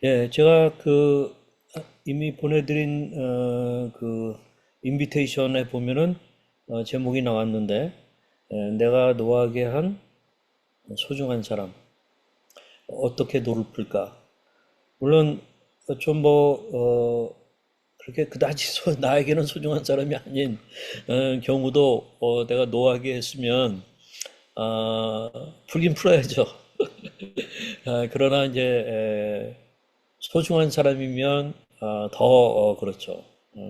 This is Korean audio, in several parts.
예, 제가 이미 보내드린 그 인비테이션에 보면은 제목이 나왔는데, 내가 노하게 한 소중한 사람 어떻게 노를 풀까? 물론 좀 그렇게 그다지 나에게는 소중한 사람이 아닌 경우도 내가 노하게 했으면 풀긴 풀어야죠. 그러나 이제 소중한 사람이면 더 그렇죠.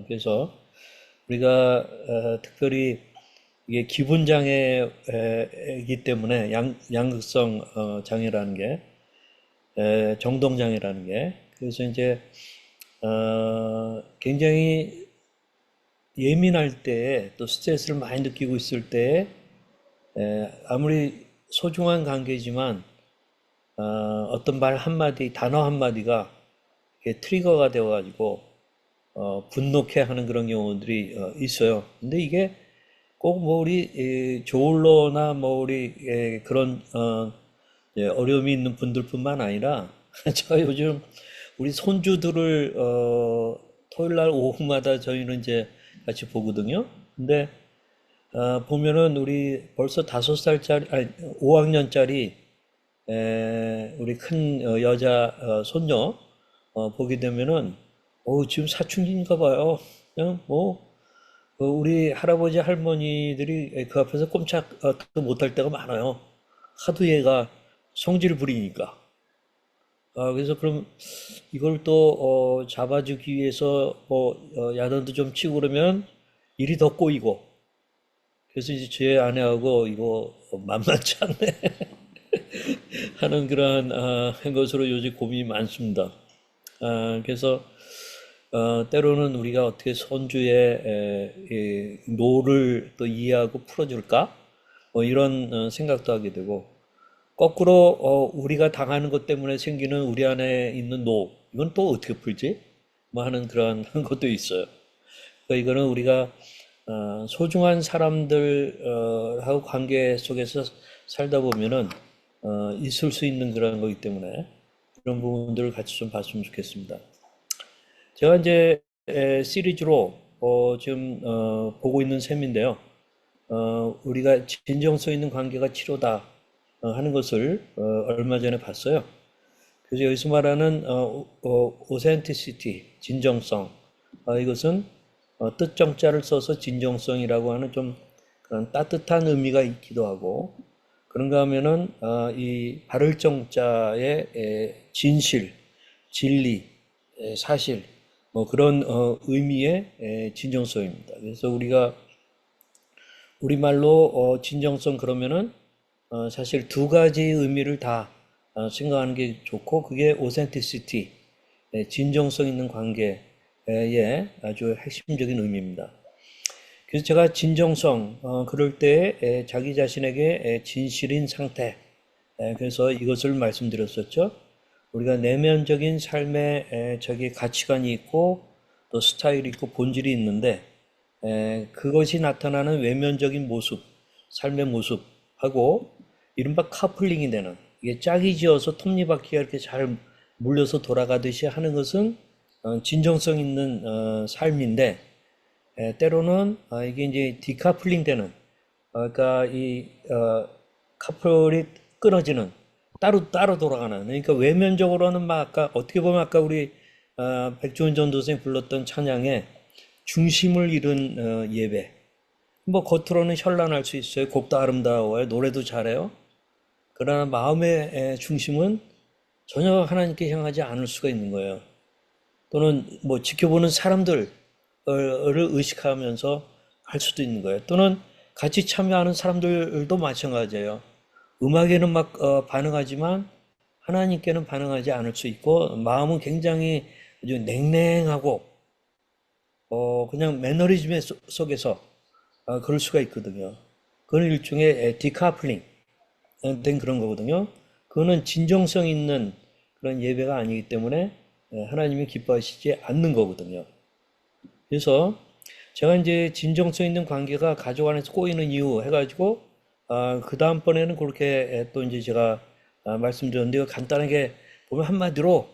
그래서 우리가 특별히 이게 기분 장애이기 때문에 양극성 장애라는 게 정동 장애라는 게 그래서 이제 굉장히 예민할 때 또 스트레스를 많이 느끼고 있을 때 아무리 소중한 관계지만 어떤 말 한마디 단어 한마디가 이게 트리거가 되어가지고 분노케 하는 그런 경우들이 있어요. 근데 이게 꼭 뭐 우리 조울러나 뭐 우리 그런 어려움이 있는 분들뿐만 아니라 제가 요즘 우리 손주들을 토요일 날 오후마다 저희는 이제 같이 보거든요. 근데 보면은 우리 벌써 5살짜리 아니 5학년짜리 우리 큰 여자 손녀 보게 되면은 지금 사춘기인가 봐요. 그냥 우리 할아버지 할머니들이 그 앞에서 꼼짝도 못할 때가 많아요. 하도 얘가 성질 부리니까. 그래서 그럼 이걸 또 잡아주기 위해서 야단도 좀 치고 그러면 일이 더 꼬이고. 그래서 이제 제 아내하고 이거 만만치 않네 하는 그러한 것으로 요즘 고민이 많습니다. 그래서 때로는 우리가 어떻게 손주의 이 노를 또 이해하고 풀어줄까? 이런 생각도 하게 되고 거꾸로 우리가 당하는 것 때문에 생기는 우리 안에 있는 노 이건 또 어떻게 풀지? 뭐 하는 그런 것도 있어요. 그러니까 이거는 우리가 소중한 사람들하고 관계 속에서 살다 보면은 있을 수 있는 그런 거기 때문에 그런 부분들을 같이 좀 봤으면 좋겠습니다. 제가 이제 시리즈로 지금 보고 있는 셈인데요. 우리가 진정성 있는 관계가 치료다 하는 것을 얼마 전에 봤어요. 그래서 여기서 말하는 authenticity, 진정성, 이것은 뜻정자를 써서 진정성이라고 하는 좀 그런 따뜻한 의미가 있기도 하고 그런가 하면은 이 바를 정자의 진실, 진리, 사실 뭐 그런 의미의 진정성입니다. 그래서 우리가 우리말로 진정성 그러면은 사실 두 가지 의미를 다 생각하는 게 좋고 그게 authenticity, 진정성 있는 관계의 아주 핵심적인 의미입니다. 그래서 제가 진정성 그럴 때 자기 자신에게 진실인 상태 그래서 이것을 말씀드렸었죠. 우리가 내면적인 삶에 저기 가치관이 있고 또 스타일이 있고 본질이 있는데 그것이 나타나는 외면적인 모습, 삶의 모습하고 이른바 카플링이 되는 이게 짝이 지어서 톱니바퀴가 이렇게 잘 물려서 돌아가듯이 하는 것은 진정성 있는 삶인데 때로는 이게 이제 디카플링 되는 그러니까 이 카플이 끊어지는 따로 따로 돌아가는 그러니까 외면적으로는 막 아까 어떻게 보면 아까 우리 백종원 전도사님 불렀던 찬양에 중심을 잃은 예배 뭐 겉으로는 현란할 수 있어요 곡도 아름다워요 노래도 잘해요 그러나 마음의 중심은 전혀 하나님께 향하지 않을 수가 있는 거예요 또는 뭐 지켜보는 사람들을 의식하면서 할 수도 있는 거예요. 또는 같이 참여하는 사람들도 마찬가지예요. 음악에는 막 반응하지만 하나님께는 반응하지 않을 수 있고 마음은 굉장히 아주 냉랭하고 그냥 매너리즘 속에서 그럴 수가 있거든요. 그건 일종의 디카플링 된 그런 거거든요. 그거는 진정성 있는 그런 예배가 아니기 때문에 하나님이 기뻐하시지 않는 거거든요. 그래서 제가 이제 진정성 있는 관계가 가족 안에서 꼬이는 이유 해가지고 그 다음번에는 그렇게 또 이제 제가 말씀드렸는데요. 간단하게 보면 한마디로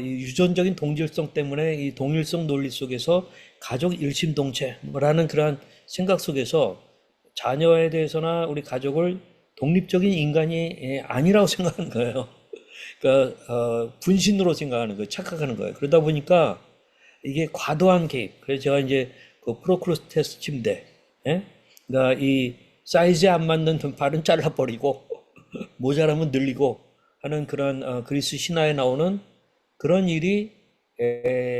이 유전적인 동질성 때문에 이 동일성 논리 속에서 가족 일심동체라는 그러한 생각 속에서 자녀에 대해서나 우리 가족을 독립적인 인간이 아니라고 생각하는 거예요. 그러니까 분신으로 생각하는 거예요. 착각하는 거예요. 그러다 보니까 이게 과도한 개입. 그래서 제가 이제 그 프로크루스테스 침대, 예? 그러니까 이 사이즈에 안 맞는 발은 잘라버리고 모자라면 늘리고 하는 그런 그리스 신화에 나오는 그런 일이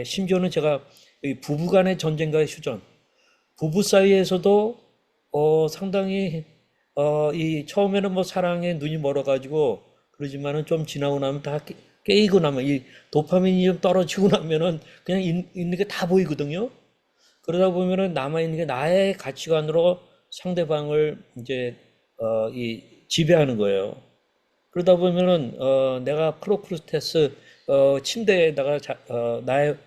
심지어는 제가 이 부부간의 전쟁과의 휴전, 부부 사이에서도 상당히 이 처음에는 뭐 사랑에 눈이 멀어가지고 그러지만은 좀 지나고 나면 다 깨이고 나면 이 도파민이 좀 떨어지고 나면은 그냥 있는 게 다 보이거든요. 그러다 보면은 남아있는 게 나의 가치관으로 상대방을 이제 이 지배하는 거예요. 그러다 보면은 내가 프로크루스테스 침대에다가 나의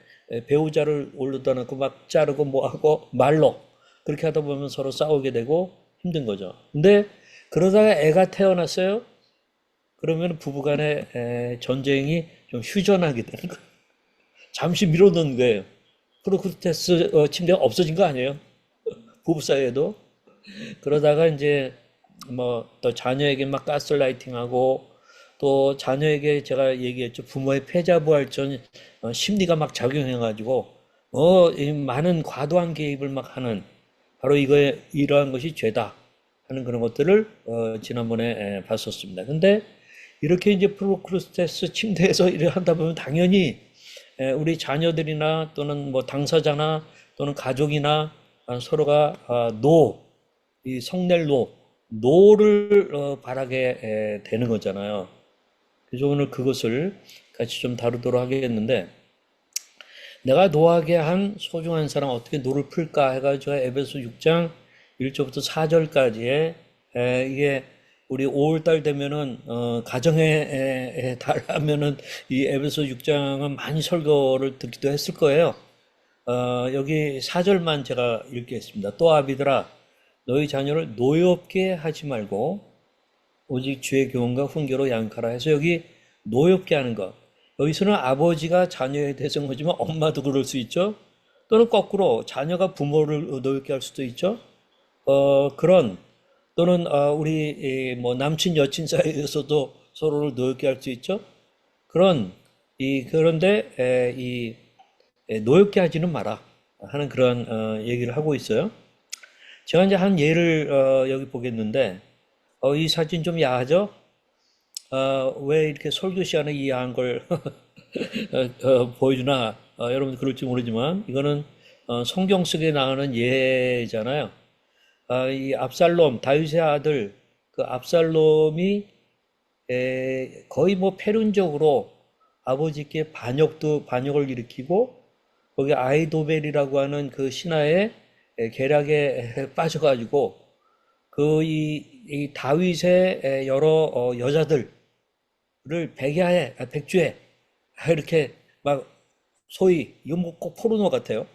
배우자를 올려다 놓고 막 자르고 뭐 하고 말로 그렇게 하다 보면 서로 싸우게 되고 힘든 거죠. 근데 그러다가 애가 태어났어요. 그러면 부부간의 전쟁이 좀 휴전하게 되는 거예요. 잠시 미뤄놓은 거예요. 프로크루스테스 침대가 없어진 거 아니에요? 부부 사이에도. 그러다가 이제 뭐 또 자녀에게 막 가스라이팅하고 또 자녀에게 제가 얘기했죠. 부모의 패자부활전 심리가 막 작용해가지고 이 많은 과도한 개입을 막 하는 바로 이거에 이러한 것이 죄다 하는 그런 것들을 지난번에 봤었습니다. 근데 이렇게 이제 프로크루스테스 침대에서 일을 하다 보면 당연히 우리 자녀들이나 또는 뭐 당사자나 또는 가족이나 서로가 이 성낼 노를 바라게 되는 거잖아요. 그래서 오늘 그것을 같이 좀 다루도록 하겠는데 내가 노하게 한 소중한 사람 어떻게 노를 풀까 해가지고 에베소 6장 1절부터 4절까지에 이게 우리 5월달 되면은 가정의 달 하면은 이 에베소 6장은 많이 설교를 듣기도 했을 거예요. 여기 4절만 제가 읽겠습니다. 또 아비들아 너희 자녀를 노엽게 하지 말고 오직 주의 교훈과 훈계로 양육하라 해서 여기 노엽게 하는 것. 여기서는 아버지가 자녀에 대해서인 거지만 엄마도 그럴 수 있죠. 또는 거꾸로 자녀가 부모를 노엽게 할 수도 있죠. 그런 또는 우리 뭐 남친 여친 사이에서도 서로를 노엽게 할 수 있죠. 그런데 이 노엽게 하지는 마라 하는 그런 얘기를 하고 있어요. 제가 이제 한 예를 여기 보겠는데 이 사진 좀 야하죠? 왜 이렇게 설교 시간에 이 야한 걸 보여주나 여러분 그럴지 모르지만 이거는 성경 속에 나오는 예잖아요. 이 압살롬 다윗의 아들 그 압살롬이 거의 뭐 패륜적으로 아버지께 반역을 일으키고 거기 아이도벨이라고 하는 그 신하의 계략에 빠져가지고 이 다윗의 여러 여자들을 백주에 이렇게 막 소위 이건 뭐 꼭 포르노 같아요.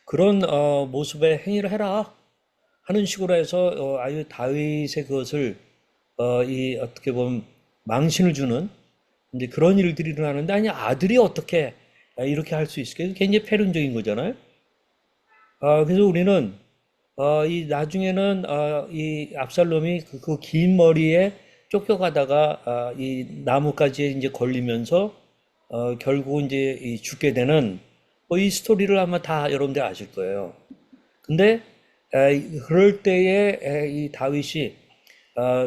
그런 모습의 행위를 해라 하는 식으로 해서 아유 다윗의 그것을 이 어떻게 보면 망신을 주는 이제 그런 일들이 일어나는데 아니 아들이 어떻게 이렇게 할 수 있을까요? 굉장히 패륜적인 거잖아요. 그래서 우리는 이 나중에는 이 압살롬이 그 긴 머리에 쫓겨가다가 이 나무까지 이제 걸리면서 결국 이제 죽게 되는 뭐이 스토리를 아마 다 여러분들 아실 거예요. 근데 그럴 때에 이 다윗이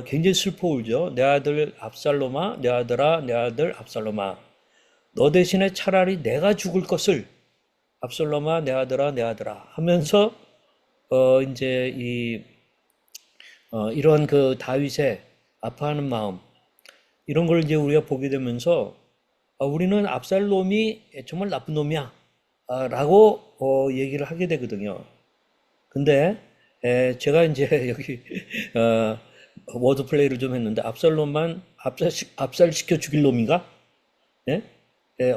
굉장히 슬퍼 울죠. 내 아들 압살롬아, 내 아들아, 내 아들 압살롬아, 너 대신에 차라리 내가 죽을 것을 압살롬아, 내 아들아, 내 아들아 하면서 이제 이런 그 다윗의 아파하는 마음 이런 걸 이제 우리가 보게 되면서 우리는 압살롬이 정말 나쁜 놈이야 라고 얘기를 하게 되거든요. 근데 제가 이제 여기 워드 플레이를 좀 했는데 압살롬만 압살시켜 죽일 놈인가? 예?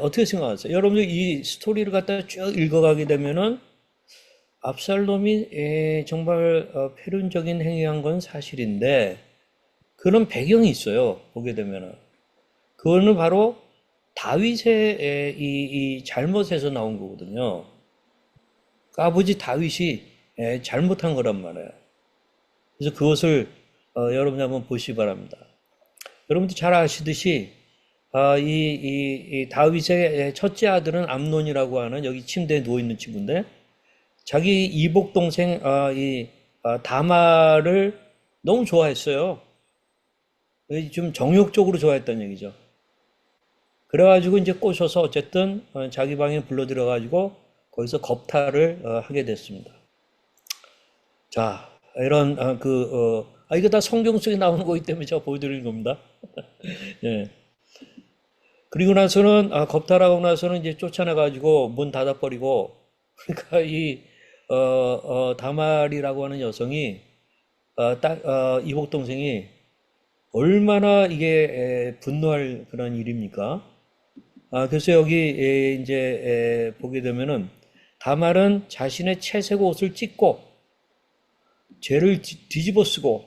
어떻게 생각하세요? 여러분들 이 스토리를 갖다 쭉 읽어가게 되면은 압살롬이 정말 패륜적인 행위한 건 사실인데 그런 배경이 있어요. 보게 되면은 그거는 바로 다윗의 이 잘못에서 나온 거거든요. 그 아버지 다윗이 잘못한 거란 말이에요. 그래서 그것을 여러분이 한번 보시기 바랍니다. 여러분도 잘 아시듯이 이 다윗의 첫째 아들은 암논이라고 하는 여기 침대에 누워 있는 친구인데 자기 이복 동생 다말을 너무 좋아했어요. 좀 정욕적으로 좋아했다는 얘기죠. 그래가지고 이제 꼬셔서 어쨌든 자기 방에 불러 들어가지고 거기서 겁탈을 하게 됐습니다. 자, 이런 이거 다 성경 속에 나오는 거기 때문에 제가 보여드리는 겁니다. 예. 그리고 나서는 겁탈하고 나서는 이제 쫓아내가지고 문 닫아버리고 그러니까 이 다말이라고 하는 여성이 이복 동생이 얼마나 이게 분노할 그런 일입니까? 그래서 여기 이제 보게 되면은 다말은 자신의 채색 옷을 찢고 죄를 뒤집어 쓰고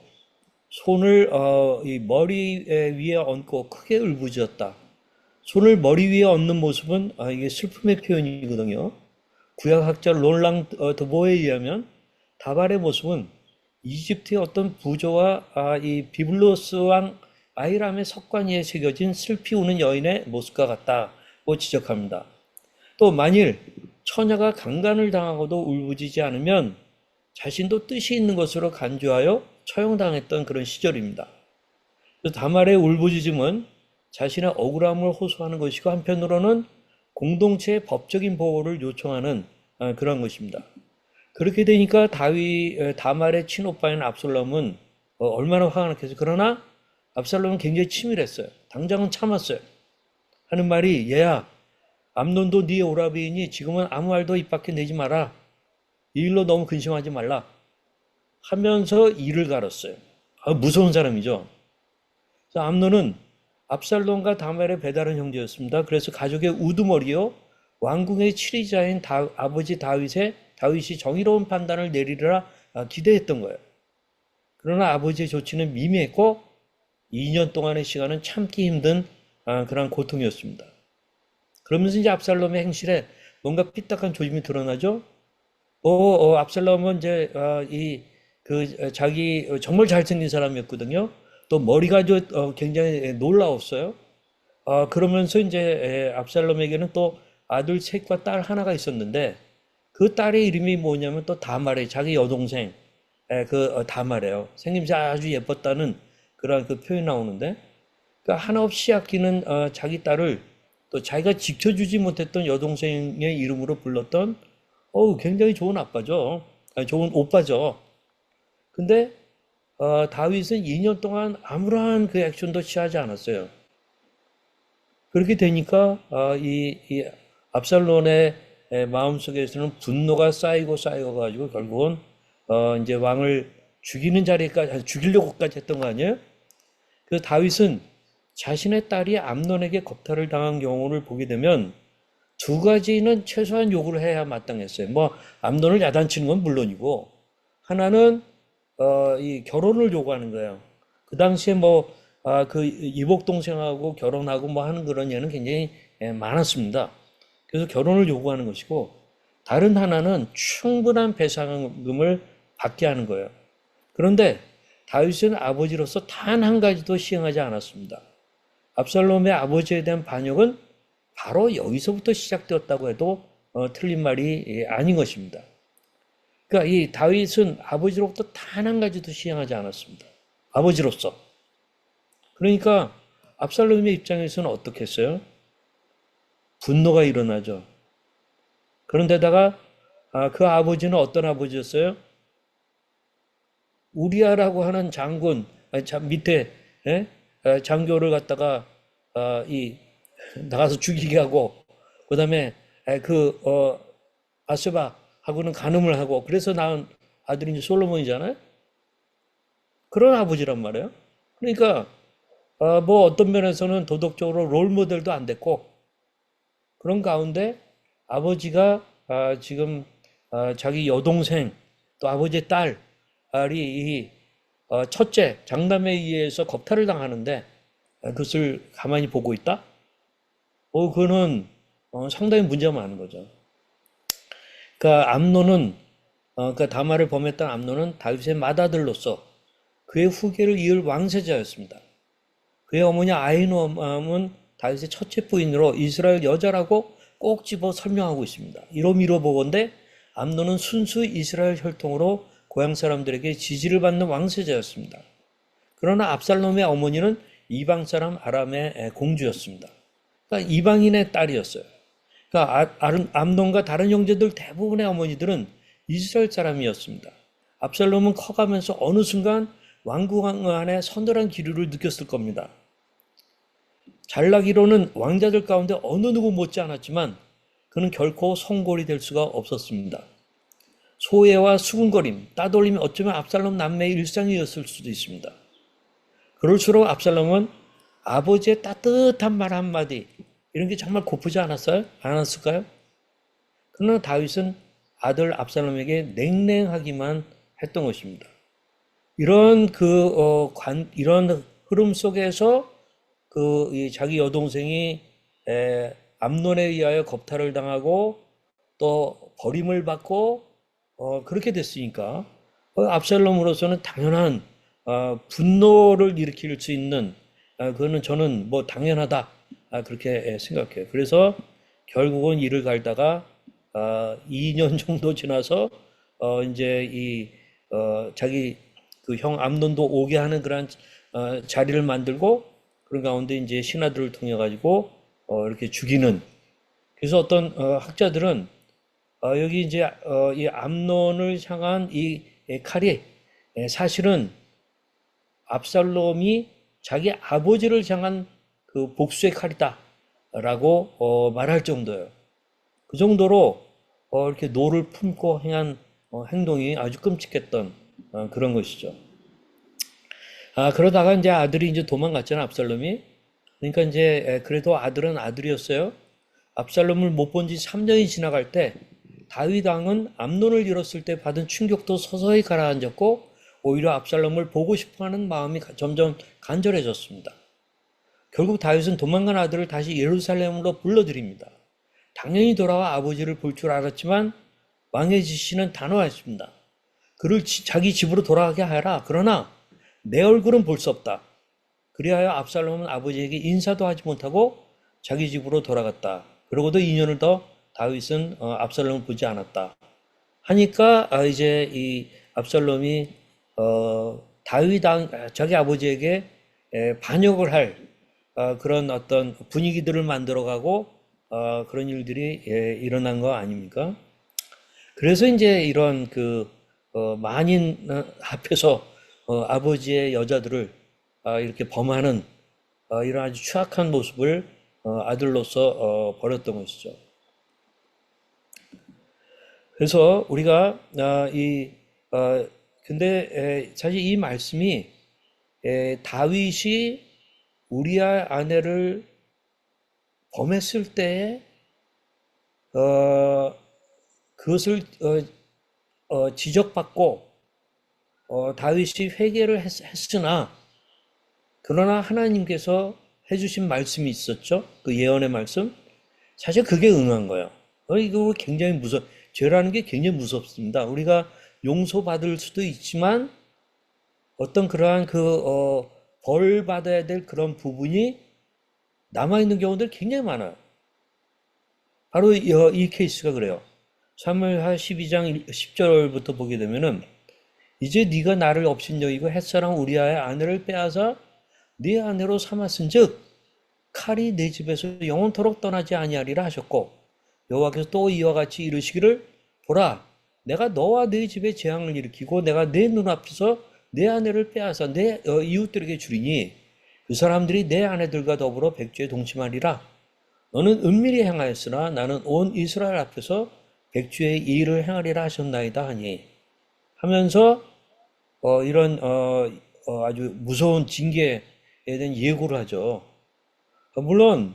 손을 이 머리 위에 얹고 크게 울부짖었다. 손을 머리 위에 얹는 모습은 이게 슬픔의 표현이거든요. 구약학자 롤랑 드보에 의하면 다발의 모습은 이집트의 어떤 부조와 이 비블로스 왕 아이람의 석관 위에 새겨진 슬피 우는 여인의 모습과 같다고 지적합니다. 또 만일 처녀가 강간을 당하고도 울부짖지 않으면 자신도 뜻이 있는 것으로 간주하여 처형당했던 그런 시절입니다. 다말의 울부짖음은 자신의 억울함을 호소하는 것이고 한편으로는 공동체의 법적인 보호를 요청하는 그런 것입니다. 그렇게 되니까 다말의 친오빠인 압살롬은 얼마나 화가 났겠어요. 그러나 압살롬은 굉장히 치밀했어요. 당장은 참았어요. 하는 말이 얘야 암논도 네 오라비이니 지금은 아무 말도 입 밖에 내지 마라. 이 일로 너무 근심하지 말라. 하면서 이를 갈았어요. 무서운 사람이죠. 암논은 압살롬과 다말의 배다른 형제였습니다. 그래서 가족의 우두머리요 왕궁의 치리자인 아버지 다윗이 정의로운 판단을 내리리라 기대했던 거예요. 그러나 아버지의 조치는 미미했고 2년 동안의 시간은 참기 힘든 그런 고통이었습니다. 그러면서 이제 압살롬의 행실에 뭔가 삐딱한 조짐이 드러나죠. 압살롬은 이제 자기 정말 잘생긴 사람이었거든요. 또 머리가 굉장히 놀라웠어요. 그러면서 이제 압살롬에게는 또 아들 셋과 딸 하나가 있었는데 그 딸의 이름이 뭐냐면 또 다말이에요. 자기 여동생 다말이에요. 생김새 아주 예뻤다는 그런 그 표현이 나오는데 그러니까 하나 없이 아끼는 자기 딸을 또 자기가 지켜주지 못했던 여동생의 이름으로 불렀던 굉장히 좋은 아빠죠. 좋은 오빠죠. 근데 다윗은 2년 동안 아무런 그 액션도 취하지 않았어요. 그렇게 되니까 이 압살롬의 마음속에서는 분노가 쌓이고 가지고 결국은 이제 왕을 죽이는 자리까지 죽이려고까지 했던 거 아니에요? 그 다윗은 자신의 딸이 암논에게 겁탈을 당한 경우를 보게 되면 두 가지는 최소한 요구를 해야 마땅했어요. 뭐 암논을 야단치는 건 물론이고 하나는 이 결혼을 요구하는 거예요. 그 당시에 그 이복 동생하고 결혼하고 뭐 하는 그런 예는 굉장히 많았습니다. 그래서 결혼을 요구하는 것이고 다른 하나는 충분한 배상금을 받게 하는 거예요. 그런데 다윗은 아버지로서 단 한 가지도 시행하지 않았습니다. 압살롬의 아버지에 대한 반역은 바로 여기서부터 시작되었다고 해도 틀린 말이 아닌 것입니다. 그러니까 이 다윗은 아버지로부터 단 한 가지도 시행하지 않았습니다. 아버지로서. 그러니까 압살롬의 입장에서는 어떻게 했어요? 분노가 일어나죠. 그런데다가 그 아버지는 어떤 아버지였어요? 우리아라고 하는 장군 밑에 장교를 갖다가 나가서 죽이게 하고 그다음에 바세바하고는 간음을 하고 그래서 낳은 아들이 이제 솔로몬이잖아요. 그런 아버지란 말이에요. 그러니까 뭐 어떤 면에서는 도덕적으로 롤 모델도 안 됐고 그런 가운데 아버지가 지금 자기 여동생 또 아버지의 딸이 이 첫째 장남에 의해서 겁탈을 당하는데 그것을 가만히 보고 있다? 그거는 상당히 문제가 많은 거죠. 그러니까 암논은 그러니까 다말을 범했던 암논은 다윗의 맏아들로서 그의 후계를 이을 왕세자였습니다. 그의 어머니 아히노암은 다윗의 첫째 부인으로 이스라엘 여자라고 꼭 집어 설명하고 있습니다. 이로 보건대 암논은 순수 이스라엘 혈통으로 고향 사람들에게 지지를 받는 왕세자였습니다. 그러나 압살롬의 어머니는 이방 사람 아람의 공주였습니다. 그러니까 이방인의 딸이었어요. 그러니까 암논과 다른 형제들 대부분의 어머니들은 이스라엘 사람이었습니다. 압살롬은 커가면서 어느 순간 왕궁 안에 서늘한 기류를 느꼈을 겁니다. 잘나기로는 왕자들 가운데 어느 누구 못지 않았지만 그는 결코 성골이 될 수가 없었습니다. 소외와 수군거림, 따돌림이 어쩌면 압살롬 남매의 일상이었을 수도 있습니다. 그럴수록 압살롬은 아버지의 따뜻한 말 한마디 이런 게 정말 고프지 않았을까요? 그러나 다윗은 아들 압살롬에게 냉랭하기만 했던 것입니다. 이런 이런 흐름 속에서 자기 여동생이 암논에 의하여 겁탈을 당하고 또 버림을 받고 그렇게 됐으니까 압살롬으로서는 당연한 분노를 일으킬 수 있는 그거는 저는 뭐 당연하다 그렇게 생각해요. 그래서 결국은 이를 갈다가 2년 정도 지나서 이제 자기 그 형 암논도 오게 하는 그런 자리를 만들고 그런 가운데 이제 신하들을 통해 가지고 이렇게 죽이는. 그래서 어떤 학자들은 여기 이제 이 암논을 향한 이 칼이 사실은 압살롬이 자기 아버지를 향한 그 복수의 칼이다라고 말할 정도예요. 그 정도로 이렇게 노를 품고 행한 행동이 아주 끔찍했던 그런 것이죠. 그러다가 이제 아들이 이제 도망갔잖아, 압살롬이. 그러니까 이제 그래도 아들은 아들이었어요. 압살롬을 못 본 지 3년이 지나갈 때 다윗 왕은 암논을 잃었을 때 받은 충격도 서서히 가라앉았고 오히려 압살롬을 보고 싶어하는 마음이 점점 간절해졌습니다. 결국 다윗은 도망간 아들을 다시 예루살렘으로 불러들입니다. 당연히 돌아와 아버지를 볼 줄 알았지만 왕의 지시는 단호했습니다. 그를 자기 집으로 돌아가게 하라. 그러나 내 얼굴은 볼 수 없다. 그리하여 압살롬은 아버지에게 인사도 하지 못하고 자기 집으로 돌아갔다. 그러고도 2년을 더 다윗은 압살롬을 보지 않았다. 하니까 이제 이 압살롬이 자기 아버지에게 반역을 할 그런 어떤 분위기들을 만들어가고 그런 일들이 일어난 거 아닙니까? 그래서 이제 이런 만인 앞에서 아버지의 여자들을 이렇게 범하는 이런 아주 추악한 모습을 아들로서 벌였던 것이죠. 그래서 우리가 근데 사실 이 말씀이 다윗이 우리아 아내를 범했을 때 그것을 지적받고 다윗이 회개를 했으나 그러나 하나님께서 해주신 말씀이 있었죠. 그 예언의 말씀. 사실 그게 응한 거예요. 이거 굉장히 죄라는 게 굉장히 무섭습니다. 우리가 용서받을 수도 있지만 어떤 그러한 벌 받아야 될 그런 부분이 남아있는 경우들 굉장히 많아요. 바로 이 케이스가 그래요. 사무엘하 12장 10절부터 보게 되면은 이제 네가 나를 업신여기고 햇사람 우리아의 아내를 빼앗아 네 아내로 삼았은즉 칼이 내 집에서 영원토록 떠나지 아니하리라 하셨고 여호와께서 또 이와 같이 이르시기를 보라 내가 너와 네 집에 재앙을 일으키고 내가 내 눈앞에서 내 아내를 빼앗아 내 이웃들에게 주리니 그 사람들이 내 아내들과 더불어 백주에 동침하리라. 너는 은밀히 행하였으나 나는 온 이스라엘 앞에서 백주의 일을 행하리라 하셨나이다 하니 하면서 이런 아주 무서운 징계에 대한 예고를 하죠. 물론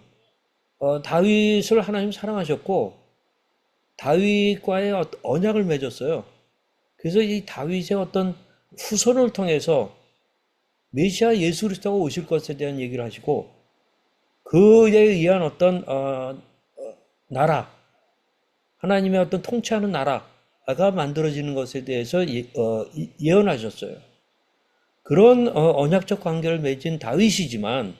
다윗을 하나님 사랑하셨고 다윗과의 언약을 맺었어요. 그래서 이 다윗의 어떤 후손을 통해서 메시아 예수 그리스도가 오실 것에 대한 얘기를 하시고 그에 의한 어떤 나라, 하나님의 어떤 통치하는 나라가 만들어지는 것에 대해서 예언하셨어요. 그런 언약적 관계를 맺은 다윗이지만,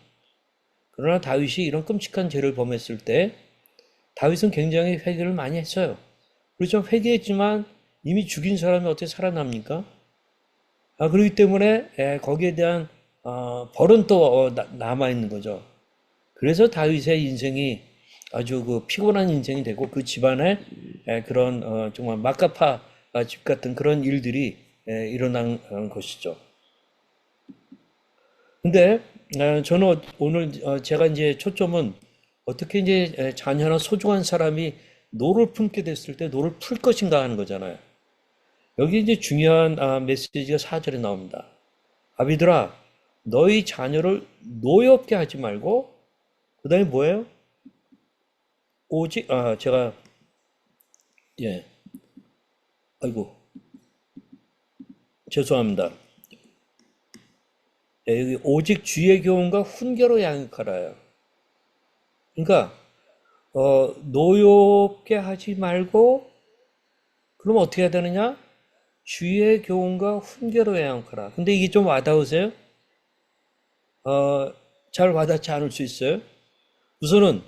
그러나 다윗이 이런 끔찍한 죄를 범했을 때 다윗은 굉장히 회개를 많이 했어요. 그렇죠. 회개했지만 이미 죽인 사람이 어떻게 살아납니까? 그렇기 때문에 거기에 대한 벌은 또 남아있는 거죠. 그래서 다윗의 인생이 아주 그 피곤한 인생이 되고 그 집안에 그런 정말 막가파 집 같은 그런 일들이 일어난 것이죠. 근데 저는 오늘 제가 이제 초점은 어떻게 이제 자녀나 소중한 사람이 노를 품게 됐을 때 노를 풀 것인가 하는 거잖아요. 여기 이제 중요한 메시지가 4절에 나옵니다. 아비들아, 너희 자녀를 노엽게 하지 말고, 그 다음에 뭐예요? 오직, 제가, 예, 아이고, 죄송합니다. 여기 오직 주의 교훈과 훈계로 양육하라요. 그러니까, 노엽게 하지 말고, 그럼 어떻게 해야 되느냐? 주의 교훈과 훈계로 양육하라. 근데 이게 좀 와닿으세요? 잘 와닿지 않을 수 있어요. 우선은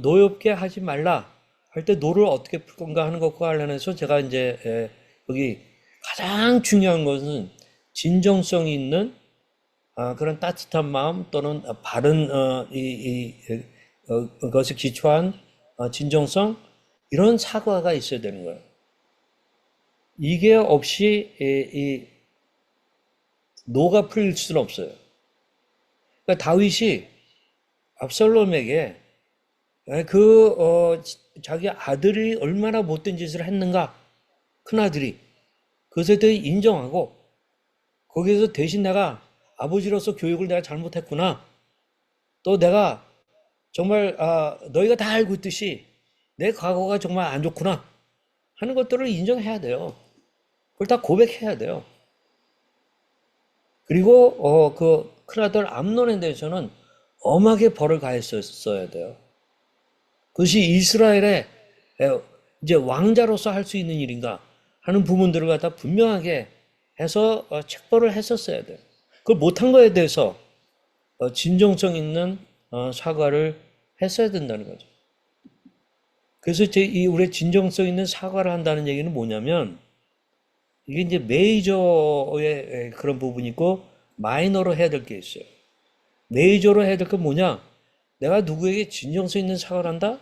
노엽게 하지 말라 할 때 노를 어떻게 풀 건가 하는 것과 관련해서 제가 이제 여기 가장 중요한 것은 진정성이 있는 그런 따뜻한 마음 또는 바른 것에 기초한 진정성 이런 사과가 있어야 되는 거예요. 이게 없이 이 노가 풀릴 수는 없어요. 그러니까 다윗이 압살롬에게 자기 아들이 얼마나 못된 짓을 했는가, 큰아들이. 그것에 대해 인정하고, 거기에서 대신 내가 아버지로서 교육을 내가 잘못했구나. 또 내가 정말, 너희가 다 알고 있듯이 내 과거가 정말 안 좋구나. 하는 것들을 인정해야 돼요. 그걸 다 고백해야 돼요. 그리고, 그 큰아들 암논에 대해서는 엄하게 벌을 가했었어야 돼요. 그것이 이스라엘의 이제 왕자로서 할 수 있는 일인가 하는 부분들을 갖다 분명하게 해서 책벌을 했었어야 돼요. 그걸 못한 거에 대해서 진정성 있는 사과를 했어야 된다는 거죠. 그래서 이 우리의 진정성 있는 사과를 한다는 얘기는 뭐냐면 이게 이제 메이저의 그런 부분이 있고 마이너로 해야 될 게 있어요. 메이저로 해야 될 건 뭐냐? 내가 누구에게 진정성 있는 사과를 한다?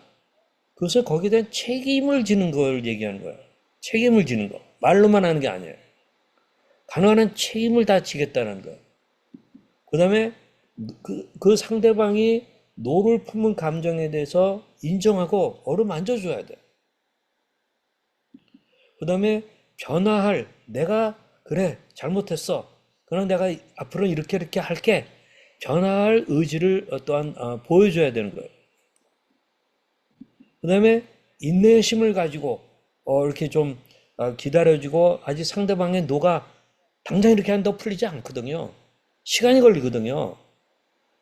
그것을 거기에 대한 책임을 지는 걸 얘기하는 거예요. 책임을 지는 거. 말로만 하는 게 아니에요. 가능한 한 책임을 다 지겠다는 거예요. 그 다음에 그 상대방이 노를 품은 감정에 대해서 인정하고 어루만져줘야 돼. 그 다음에 변화할, 내가, 그래, 잘못했어. 그럼 내가 앞으로는 이렇게 할게. 변화할 의지를 또한 보여줘야 되는 거예요. 그 다음에 인내심을 가지고 이렇게 좀 기다려주고 아직 상대방의 노가 당장 이렇게 한다고 풀리지 않거든요. 시간이 걸리거든요.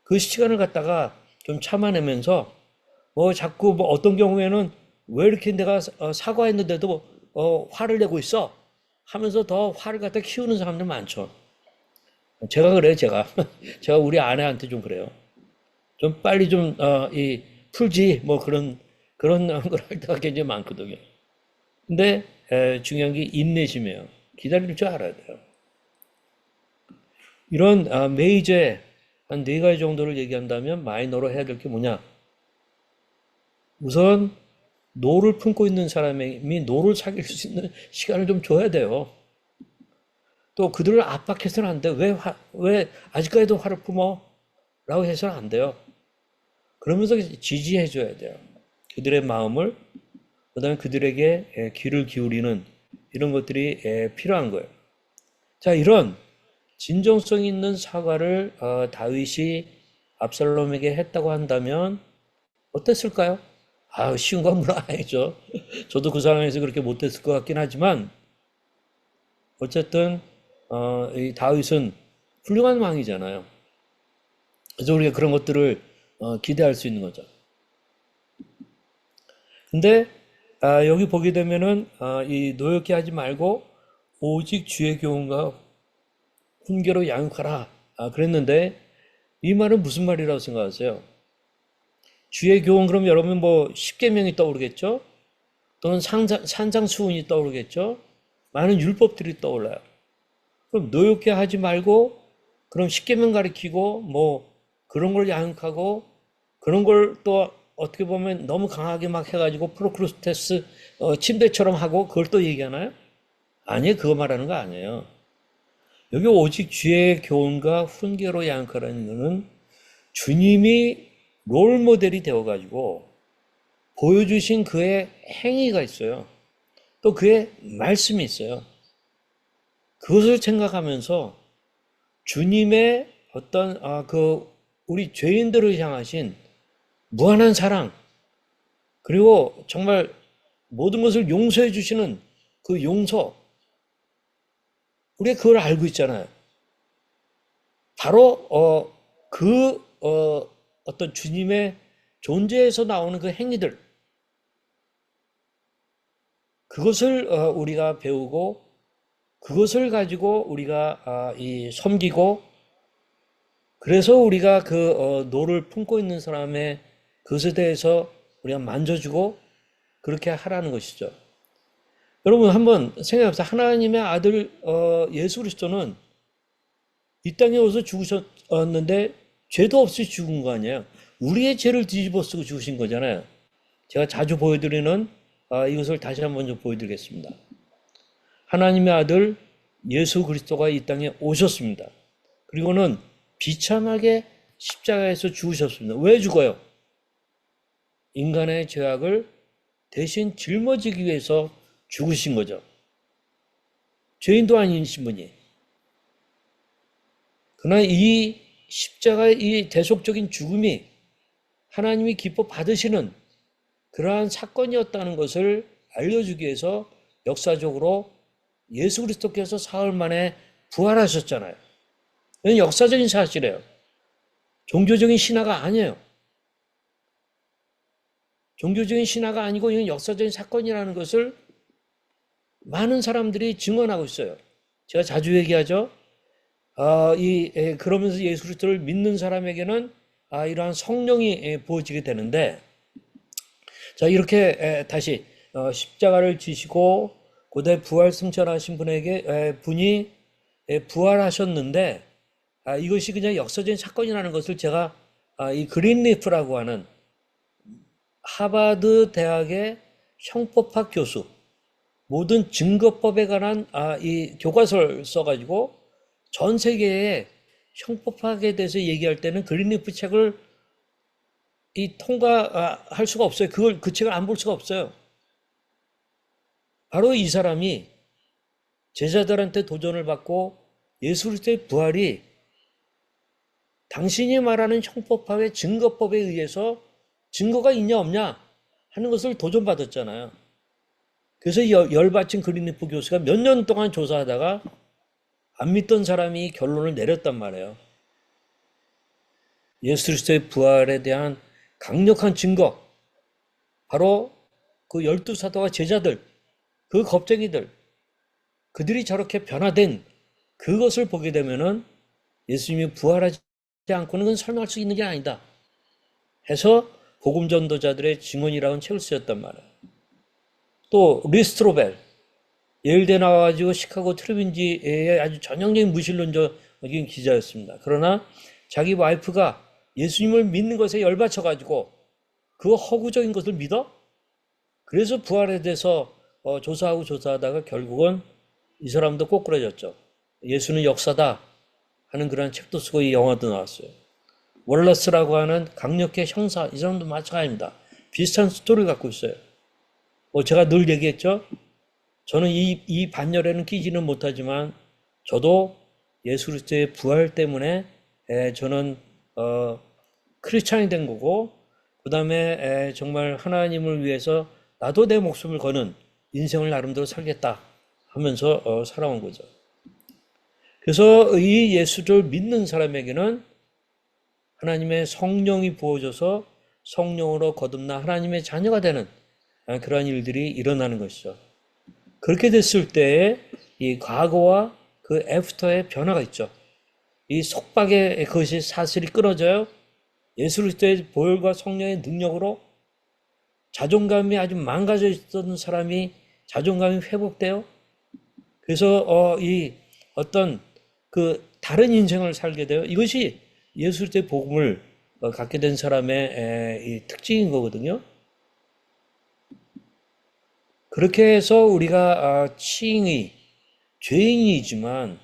그 시간을 갖다가 좀 참아내면서 자꾸 어떤 경우에는 왜 이렇게 내가 사과했는데도 화를 내고 있어 하면서 더 화를 갖다 키우는 사람들 많죠. 제가 그래요, 제가. 제가 우리 아내한테 좀 그래요. 좀 빨리 좀 풀지 뭐 그런 걸 할 때가 굉장히 많거든요. 근데 중요한 게 인내심이에요. 기다릴 줄 알아야 돼요. 이런 메이저의 한 네 가지 정도를 얘기한다면 마이너로 해야 될 게 뭐냐? 우선 노를 품고 있는 사람이 노를 사귈 수 있는 시간을 좀 줘야 돼요. 또 그들을 압박해서는 안 돼. 왜 아직까지도 화를 품어? 라고 해서는 안 돼요. 그러면서 지지해 줘야 돼요. 그들의 마음을, 그 다음에 그들에게 귀를 기울이는 이런 것들이 필요한 거예요. 자, 이런 진정성 있는 사과를 다윗이 압살롬에게 했다고 한다면 어땠을까요? 쉬운 건 물론 아니죠. 저도 그 상황에서 그렇게 못했을 것 같긴 하지만 어쨌든 이 다윗은 훌륭한 왕이잖아요. 그래서 우리가 그런 것들을 기대할 수 있는 거죠. 근데 여기 보게 되면은 이 노엽게 하지 말고 오직 주의 교훈과 훈계로 양육하라 그랬는데 이 말은 무슨 말이라고 생각하세요? 주의 교훈 그럼 여러분 뭐 십계명이 떠오르겠죠? 또는 산상수훈이 떠오르겠죠? 많은 율법들이 떠올라요. 그럼 노엽게 하지 말고 그럼 십계명 가리키고 뭐 그런 걸 양육하고 그런 걸 또 어떻게 보면 너무 강하게 막 해가지고 프로크루스테스 침대처럼 하고 그걸 또 얘기하나요? 아니에요. 그거 말하는 거 아니에요. 여기 오직 주의 교훈과 훈계로 양육하라는 것은 주님이 롤 모델이 되어가지고 보여주신 그의 행위가 있어요. 또 그의 말씀이 있어요. 그것을 생각하면서 주님의 어떤 우리 죄인들을 향하신 무한한 사랑 그리고 정말 모든 것을 용서해 주시는 그 용서 우리가 그걸 알고 있잖아요. 바로 어떤 주님의 존재에서 나오는 그 행위들 그것을 우리가 배우고 그것을 가지고 우리가 섬기고 그래서 우리가 노를 품고 있는 사람의 그것에 대해서 우리가 만져주고 그렇게 하라는 것이죠. 여러분 한번 생각해보세요. 하나님의 아들 예수 그리스도는 이 땅에 와서 죽으셨는데 죄도 없이 죽은 거 아니에요. 우리의 죄를 뒤집어 쓰고 죽으신 거잖아요. 제가 자주 보여드리는 이것을 다시 한번 좀 보여드리겠습니다. 하나님의 아들 예수 그리스도가 이 땅에 오셨습니다. 그리고는 비참하게 십자가에서 죽으셨습니다. 왜 죽어요? 인간의 죄악을 대신 짊어지기 위해서 죽으신 거죠. 죄인도 아니신 분이. 그러나 이 십자가의 이 대속적인 죽음이 하나님이 기뻐 받으시는 그러한 사건이었다는 것을 알려주기 위해서 역사적으로 예수 그리스도께서 사흘 만에 부활하셨잖아요. 이건 역사적인 사실이에요. 종교적인 신화가 아니에요. 종교적인 신화가 아니고 이건 역사적인 사건이라는 것을 많은 사람들이 증언하고 있어요. 제가 자주 얘기하죠. 그러면서 예수 그리스도를 믿는 사람에게는 이러한 성령이 부어지게 되는데, 자 이렇게 다시 십자가를 지시고 고대 부활 승천하신 분이 부활하셨는데 이것이 그냥 역사적인 사건이라는 것을 제가 이 그린리프라고 하는 하버드 대학의 형법학 교수 모든 증거법에 관한 이 교과서를 써가지고 전 세계에 형법학에 대해서 얘기할 때는 그린리프 책을 통과할 수가 없어요. 그 책을 안 볼 수가 없어요. 바로 이 사람이 제자들한테 도전을 받고 예수 그리스도의 부활이 당신이 말하는 형법학의 증거법에 의해서 증거가 있냐 없냐 하는 것을 도전받았잖아요. 그래서 열받친 그린리프 교수가 몇 년 동안 조사하다가 안 믿던 사람이 결론을 내렸단 말이에요. 예수 그리스도의 부활에 대한 강력한 증거, 바로 그 12사도와 제자들, 그 겁쟁이들, 그들이 저렇게 변화된 그것을 보게 되면은 예수님이 부활하지 않고는 그건 설명할 수 있는 게 아니다 해서 복음 전도자들의 증언이라는 책을 쓰였단 말이에요. 또 리스트로벨, 예일대 나와가지고 시카고 트리빈지의 아주 전형적인 무신론적인 기자였습니다. 그러나 자기 와이프가 예수님을 믿는 것에 열받쳐가지고 그 허구적인 것을 믿어? 그래서 부활에 대해서 조사하다가 결국은 이 사람도 꼬꾸라졌죠. 예수는 역사다 하는 그런 책도 쓰고 이 영화도 나왔어요. 월러스라고 하는 강력의 형사, 이 사람도 마찬가지입니다. 비슷한 스토리를 갖고 있어요. 제가 늘 얘기했죠. 저는 이 반열에는 끼지는 못하지만 저도 예수 그리스도의 부활 때문에 저는 크리스찬이 된 거고, 그 다음에 정말 하나님을 위해서 나도 내 목숨을 거는 인생을 나름대로 살겠다 하면서 살아온 거죠. 그래서 이 예수를 믿는 사람에게는 하나님의 성령이 부어져서 성령으로 거듭나 하나님의 자녀가 되는 그러한 일들이 일어나는 것이죠. 그렇게 됐을 때에 이 과거와 그 애프터의 변화가 있죠. 이 속박의 그것이 사슬이 끊어져요. 예수 그리스도의 보혈과 성령의 능력으로 자존감이 아주 망가져 있던 사람이 자존감이 회복돼요. 그래서 이 어떤 그 다른 인생을 살게 돼요. 이것이 예수 그리스도의 복음을 갖게 된 사람의 이 특징인 거거든요. 그렇게 해서 우리가 칭의, 죄인이지만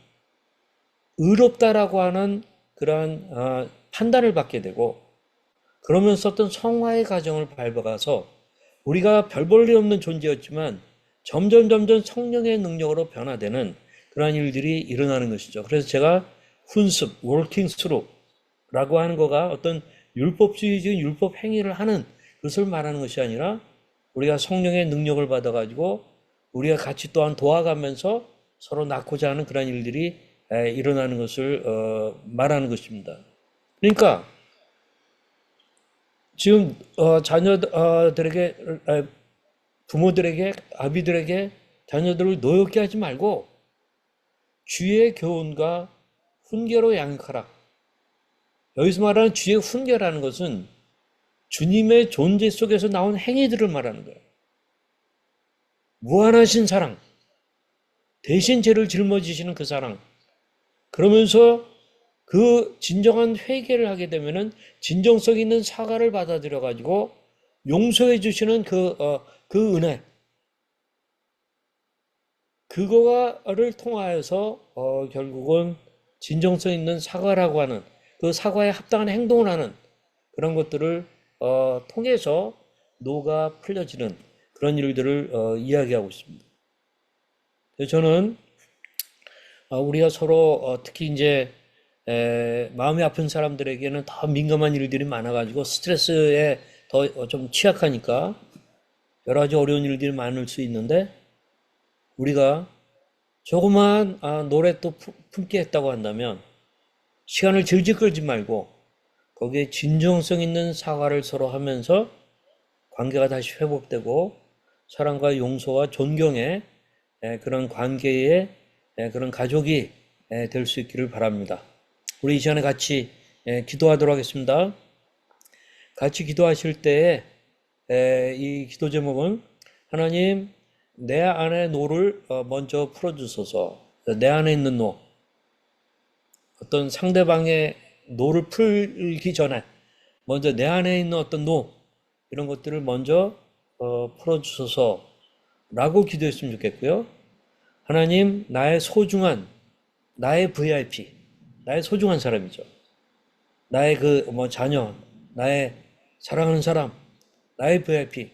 의롭다라고 하는 그러한 판단을 받게 되고, 그러면서 어떤 성화의 과정을 밟아가서 우리가 별 볼 일 없는 존재였지만 점점 성령의 능력으로 변화되는 그러한 일들이 일어나는 것이죠. 그래서 제가 훈습, working through라고 하는 거가 어떤 율법주의적인 율법 행위를 하는 것을 말하는 것이 아니라 우리가 성령의 능력을 받아가지고 우리가 같이 또한 도와가면서 서로 낳고자 하는 그런 일들이 일어나는 것을 말하는 것입니다. 그러니까 지금 자녀들에게, 부모들에게, 아비들에게 자녀들을 노엽게 하지 말고 주의 교훈과 훈계로 양육하라. 여기서 말하는 주의 훈계라는 것은 주님의 존재 속에서 나온 행위들을 말하는 거예요. 무한하신 사랑, 대신 죄를 짊어지시는 그 사랑. 그러면서 그 진정한 회개를 하게 되면은 진정성 있는 사과를 받아들여 가지고 용서해 주시는 그 은혜. 그거를 통하여서 결국은 진정성 있는 사과라고 하는 그 사과에 합당한 행동을 하는 그런 것들을 통해서 노가 풀려지는 그런 일들을 이야기하고 있습니다. 그래서 저는 우리가 서로 특히 이제 마음이 아픈 사람들에게는 더 민감한 일들이 많아가지고 스트레스에 더 좀 취약하니까 여러 가지 어려운 일들이 많을 수 있는데, 우리가 조그만 노래 또 품게 했다고 한다면 시간을 질질 끌지 말고 거기에 진정성 있는 사과를 서로 하면서 관계가 다시 회복되고 사랑과 용서와 존경의 그런 관계의 그런 가족이 될 수 있기를 바랍니다. 우리 이 시간에 같이 기도하도록 하겠습니다. 같이 기도하실 때에 이 기도 제목은 하나님, 내 안의 노를 먼저 풀어주소서. 내 안에 있는 노, 어떤 상대방의 노를 풀기 전에 먼저 내 안에 있는 어떤 노, 이런 것들을 먼저 풀어주소서 라고 기도했으면 좋겠고요. 하나님, 나의 VIP, 나의 소중한 사람이죠. 나의 자녀, 나의 사랑하는 사람, 나의 VIP,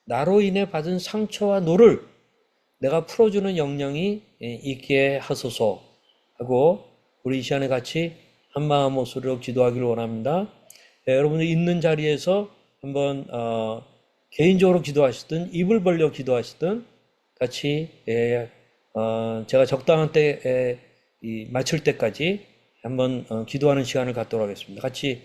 나로 인해 받은 상처와 노를 내가 풀어주는 역량이 있게 하소서 하고, 우리 이 시간에 같이 한마음 목소리로 기도하기를 원합니다. 여러분들 있는 자리에서 한번 개인적으로 기도하시든 입을 벌려 기도하시든 같이 제가 적당한 때 마칠 때까지 한번 기도하는 시간을 갖도록 하겠습니다. 같이